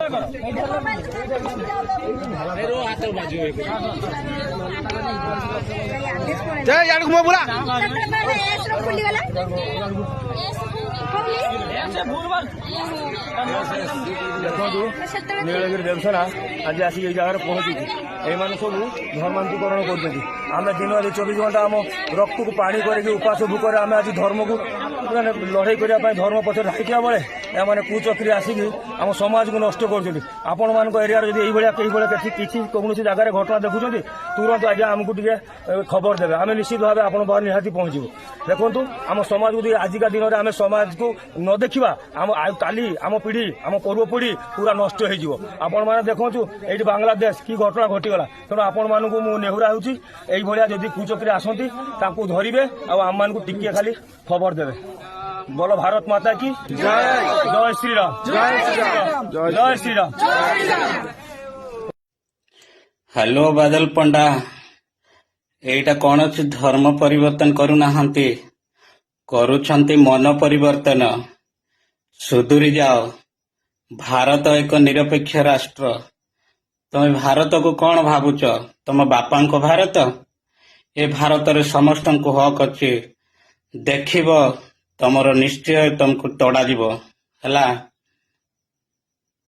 बोला ଦେଖନ୍ତୁ ନୀଳଗିରି ଦେବସେନା ଆଜି ଆସିକି ଏଇ ଜାଗାରେ ପହଞ୍ଚିଛି। ଏମାନେ ସବୁ ଧର୍ମାନ୍ତରୀକରଣ କରୁଛନ୍ତି। ଆମେ ଦିନରେ 24 ଘଣ୍ଟା ଆମ ରକ୍ତକୁ ପାଣି କରିକି ଉପାସ ଭୋକରେ ଆମେ ଆଜି ଧର୍ମକୁ ମାନେ ଲଢ଼େଇ କରିବା ପାଇଁ ଧର୍ମ ପଛରେ ଧାଇଥିବା ବେଳେ ଏମାନେ କୁଚକ୍ରି ଆସିକି ଆମ ସମାଜକୁ ନଷ୍ଟ କରୁଛନ୍ତି। ଆପଣମାନଙ୍କ ଏରିଆରେ ଯଦି ଏଇଭଳିଆ କିଛି କୌଣସି ଜାଗାରେ ଘଟଣା ଦେଖୁଛନ୍ତି ତୁରନ୍ତ ଆଜ୍ଞା ଆମକୁ ଟିକେ ଖବର ଦେବେ। ଆମେ ନିଶ୍ଚିତ ଭାବେ ଆପଣଙ୍କ ପାଖରେ ନିହାତି ପହଞ୍ଚିବୁ। ଦେଖନ୍ତୁ ଆମ ସମାଜକୁ ଯଦି ଆଜିକା ଦିନରେ ଆମେ ସମାଜକୁ ନ ଦେଖିବା କାଲି ଆମ ପିଢ଼ି ଆମ ପୂର୍ବ ପିଢ଼ି ପୁରା ନଷ୍ଟ ହେଇଯିବ। ଆପଣମାନେ ଦେଖନ୍ତୁ ଏଇଠି ବାଂଲାଦେଶ କି ଘଟଣା ଘଟିଗଲା। ତେଣୁ ଆପଣମାନଙ୍କୁ ମୁଁ ନେହୁରା ହେଉଛି ଏଇଭଳିଆ ଯଦି କୁଚକ୍ରି ଆସନ୍ତି ତାଙ୍କୁ ଧରିବେ ଆଉ ଆମମାନଙ୍କୁ ଟିକିଏ ଖାଲି ଖବର ଦେବେ। बोलो भारत माता की जय। जय श्री राम। जय श्री राम। जय श्री राम। हेलो बादल पंडा, एटा कौन धर्म परिवर्तन करूना करुछंती मन परिवर्तन। सुधुरी जाओ। भारत एक निरपेक्ष राष्ट्र। तुम भारत को कौन भावुच? तुम बापा को भारत? ए भारत रे समस्त को हक अच्छे। देखिब तमर निश्चय तुमको तड़ा जीव।